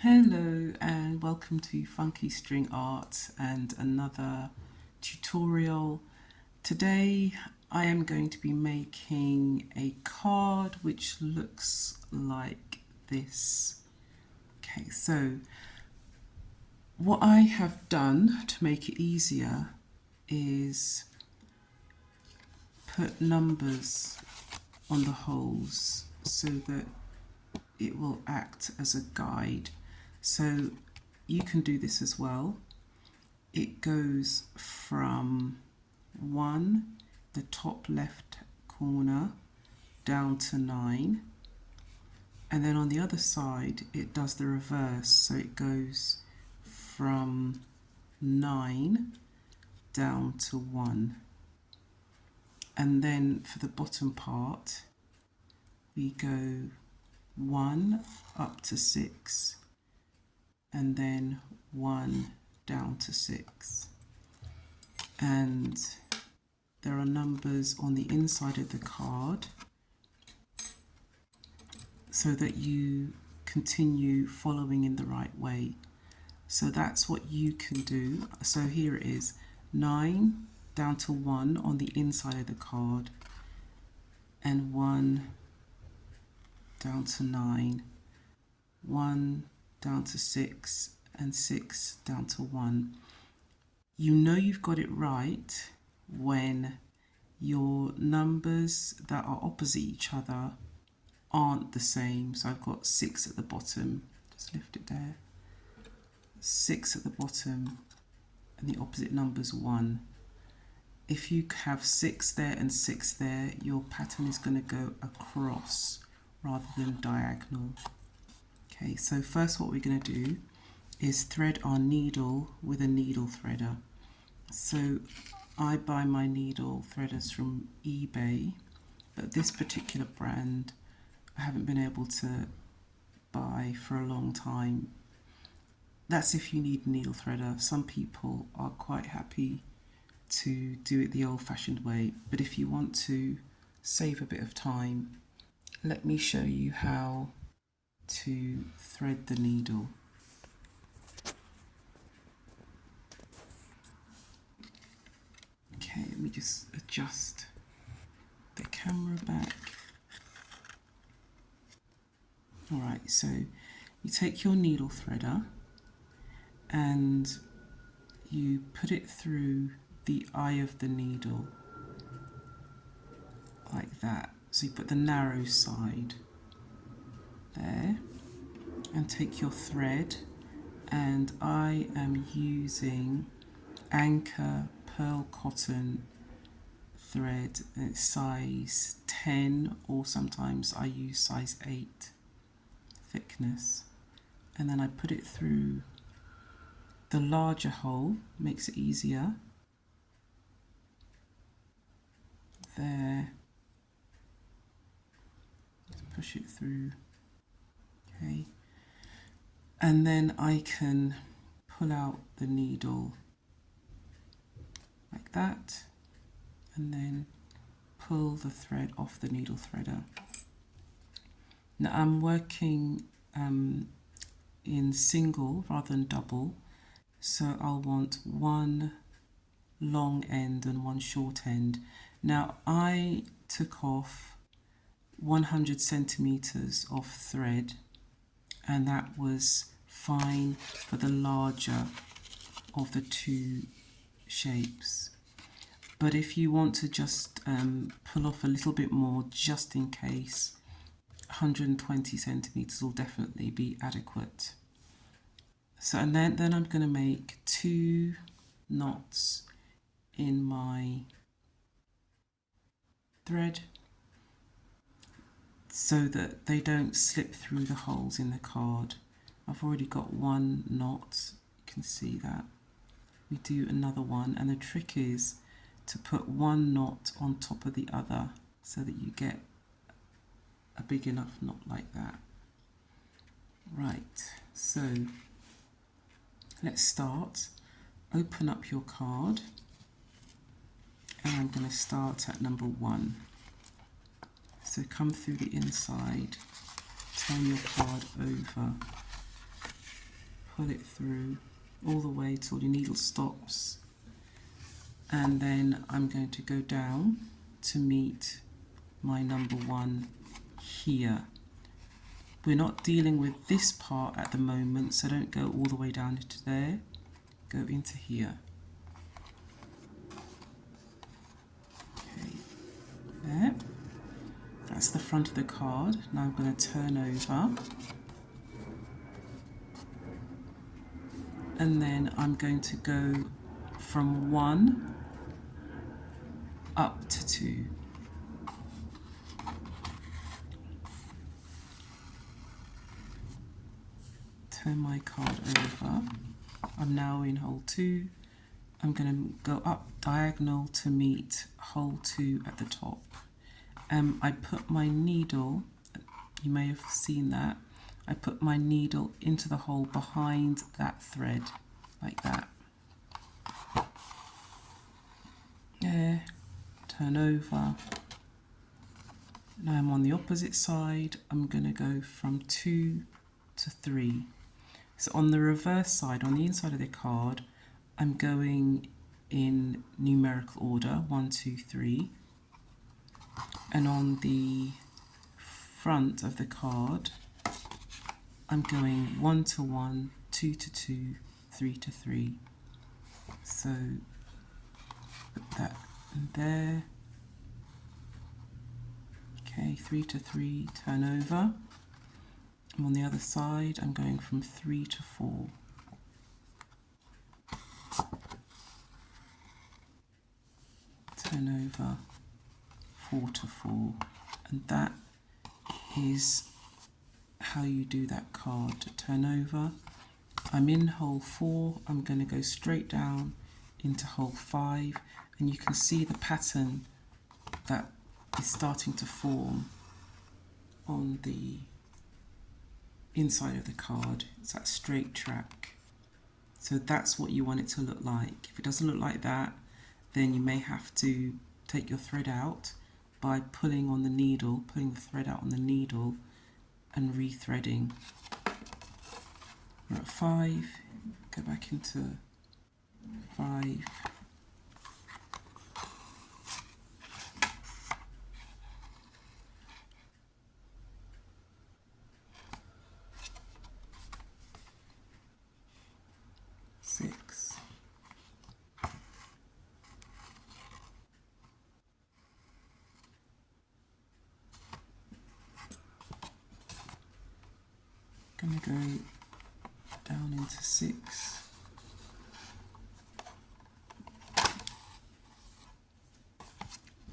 Hello and welcome to Funky String Art and another tutorial. Today I am going to be making a card which looks like this. Okay, so what I have done to make it easier is put numbers on the holes so that it will act as a guide. So you can do this as well. It goes from 1, the top left corner, down to 9. And then on the other side, it does the reverse. So it goes from 9 down to 1. And then for the bottom part, we go 1 up to 6. And then 1 down to 6. And there are numbers on the inside of the card so that you continue following in the right way. So that's what you can do. So here it is, 9 down to 1 on the inside of the card, and 1 down to 9, 1 down to 6, and 6 down to 1. You know you've got it right when your numbers that are opposite each other aren't the same. So I've got 6 at the bottom, just lift it there, 6 at the bottom, and the opposite number's 1. If you have 6 there and 6 there, your pattern is going to go across rather than diagonal. Okay, so first what we're going to do is thread our needle with a needle threader. So I buy my needle threaders from eBay, but this particular brand I haven't been able to buy for a long time. That's if you need a needle threader. Some people are quite happy to do it the old-fashioned way, but if you want to save a bit of time, let me show you how to thread the needle. Okay, let me just adjust the camera back. Alright, so you take your needle threader and you put it through the eye of the needle like that. So you put the narrow side there and take your thread, and I am using Anchor pearl cotton thread, and it's size 10, or sometimes I use size 8 thickness, and then I put it through the larger hole, makes it easier there. Just push it through. Okay, and then I can pull out the needle like that, and then pull the thread off the needle threader. Now I'm working in single rather than double, so I'll want one long end and one short end. Now I took off 100 centimeters of thread, and that was fine for the larger of the two shapes. But if you want to just pull off a little bit more just in case, 120 centimeters will definitely be adequate. So and then I'm going to make 2 knots in my thread so that they don't slip through the holes in the card. I've already got 1 knot, you can see that. We do another one, and the trick is to put 1 knot on top of the other so that you get a big enough knot like that. Right, so let's start. Open up your card, and I'm going to start at number 1. So come through the inside, turn your card over, pull it through all the way till your needle stops, and then I'm going to go down to meet my number 1 here. We're not dealing with this part at the moment, so don't go all the way down into there. Go into here. Okay, there. That's the front of the card. Now I'm going to turn over. And then I'm going to go from 1 up to 2. Turn my card over. I'm now in hole 2. I'm going to go up diagonal to meet hole 2 at the top. I put my needle, you may have seen that, I put my needle into the hole behind that thread, like that. There, turn over. Now I'm on the opposite side. I'm going to go from 2 to 3. So on the reverse side, on the inside of the card, I'm going in numerical order, 1, 2, 3. And on the front of the card, I'm going 1 to 1, 2 to 2, 3 to 3. So put that in there. Okay, 3 to 3, turn over. I'm on the other side, I'm going from 3 to 4. Turn over, 4 to 4. And that is how you do that card. Turn over. I'm in hole 4. I'm going to go straight down into hole 5, and you can see the pattern that is starting to form on the inside of the card. It's that straight track. So that's what you want it to look like. If it doesn't look like that, then you may have to take your thread out by pulling on the needle, pulling the thread out on the needle and rethreading. We're at 5, go back into 5. Six. Gonna go down into 6.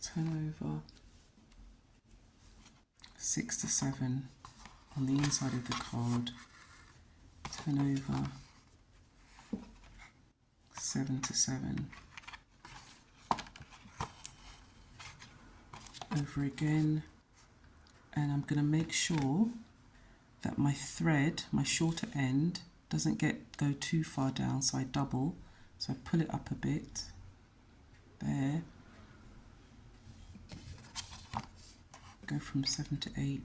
Turn over. 6 to 7 on the inside of the card. Turn over. 7 to 7. Over again, and I'm going to make sure that my thread, my shorter end, doesn't go too far down, so I double. So I pull it up a bit, there. Go from 7 to 8.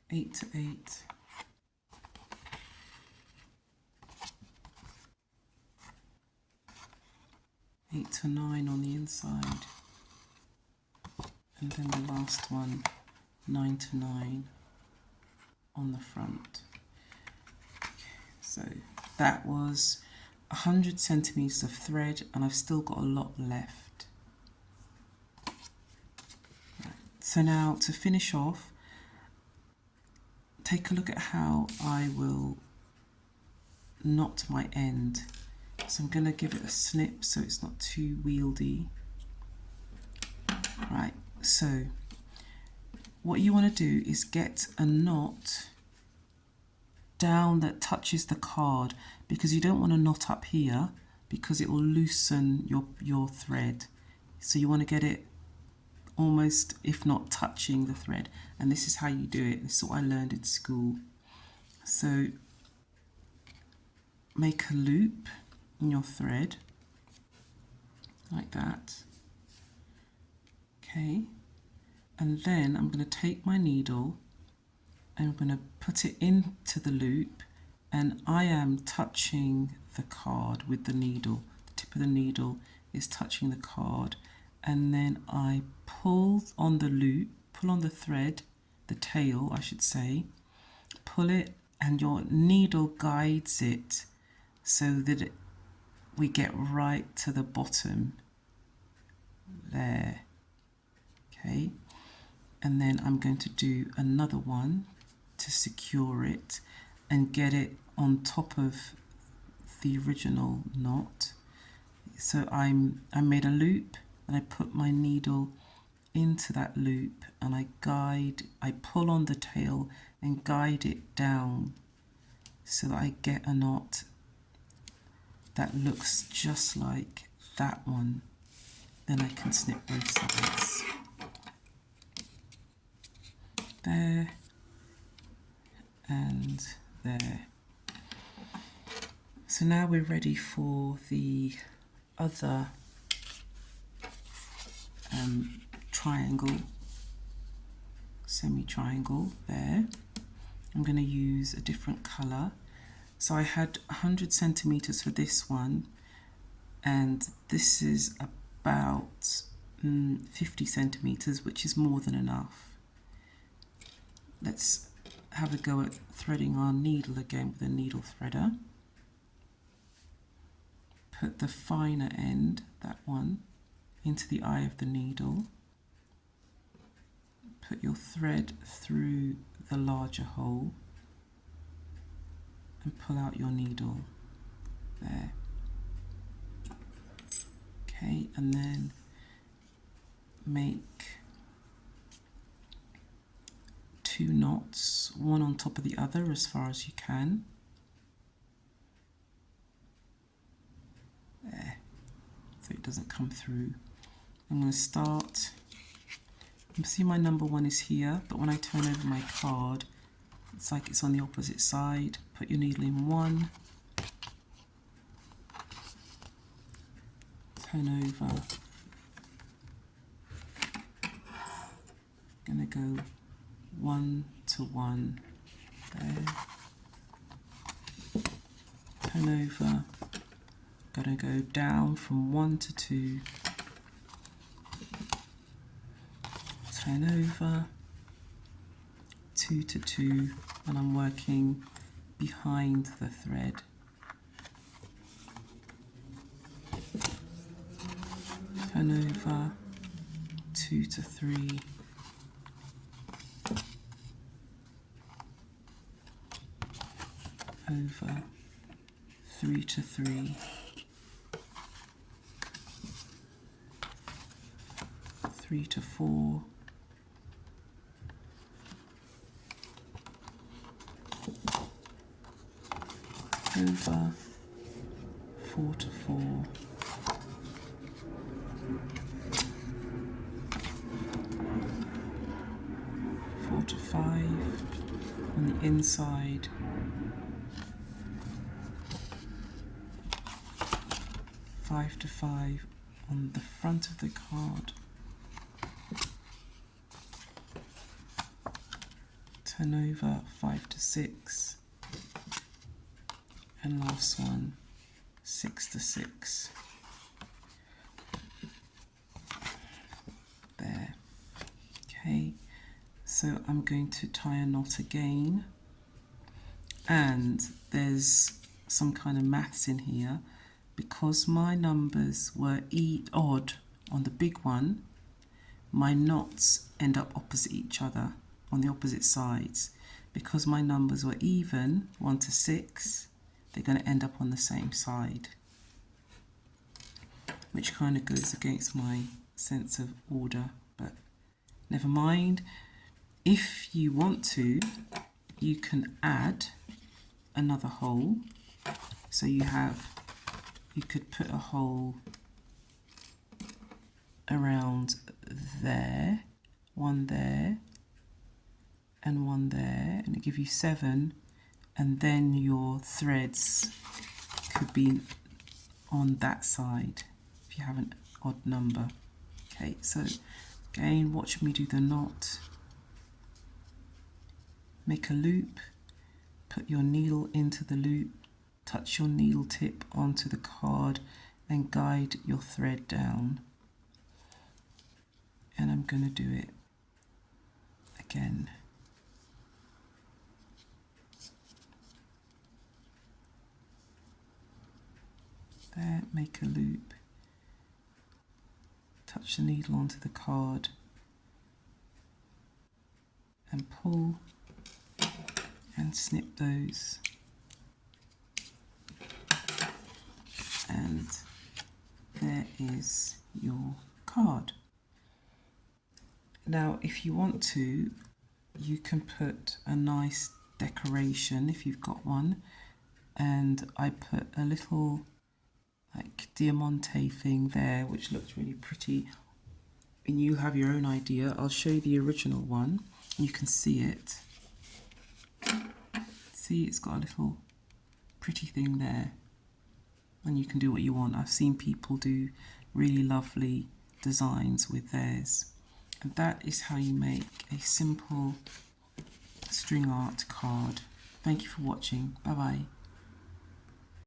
8 to 8. 8 to 9 on the inside, and then the last one, 9 to 9 on the front. So that was 100 centimeters of thread, and I've still got a lot left. Right. So now to finish off, take a look at how I will knot my end. So I'm going to give it a snip so it's not too wieldy. Right, so what you want to do is get a knot down that touches the card, because you don't want to knot up here because it will loosen your thread. So you want to get it almost, if not touching the thread, and this is how you do it. This is what I learned in school. So make a loop in your thread like that. Okay, And then I'm going to take my needle and I'm going to put it into the loop, and I am touching the card with the needle. The tip of the needle is touching the card, and then I pull on the loop, pull on the thread, the tail I should say, pull it, and your needle guides it so that we get right to the bottom there. Okay, and then I'm going to do another one to secure it and get it on top of the original knot. So I made a loop and I put my needle into that loop, and I pull on the tail and guide it down so that I get a knot that looks just like that one. Then I can snip both sides. There and there. So now we're ready for the other triangle, semi-triangle there. I'm going to use a different colour. So I had 100 centimetres for this one, and this is about 50 centimetres, which is more than enough. Let's have a go at threading our needle again with a needle threader. Put the finer end, that one, into the eye of the needle. Put your thread through the larger hole and pull out your needle there. Okay, and then make 2 knots, one on top of the other as far as you can. There, so it doesn't come through. I'm going to start. You see my number 1 is here, but when I turn over my card, it's like it's on the opposite side. Put your needle in 1, turn over, gonna go 1 to 1 there, turn over, gonna go down from 1 to 2, turn over, 2 to 2, and I'm working behind the thread. Turn over, 2 to 3, over, 3 to 3, 3 to 4, over, 4 to 4, 4 to 5 on the inside, 5 to 5 on the front of the card, turn over, 5 to 6, and last one, 6 to 6. There. Okay, so I'm going to tie a knot again, and there's some kind of maths in here. Because my numbers were odd on the big one, my knots end up opposite each other on the opposite sides. Because my numbers were even, 1 to 6, they're going to end up on the same side, which kind of goes against my sense of order, but never mind. If you want to, you can add another hole. So you could put a hole around there, one there, and one there, and it'll give you 7, and then your threads could be on that side if you have an odd number. Okay, so Again, watch me do the knot. Make a loop, put your needle into the loop, touch your needle tip onto the card and guide your thread down. And I'm going to do it again. There, make a loop, touch the needle onto the card and pull and snip those, and there is your card. Now if you want to, you can put a nice decoration if you've got one, and I put a little like diamante thing there which looks really pretty, and you have your own idea. I'll show you the original one. You can see it. See, it's got a little pretty thing there, and you can do what you want. I've seen people do really lovely designs with theirs, and that is how you make a simple string art card. Thank you for watching. Bye bye.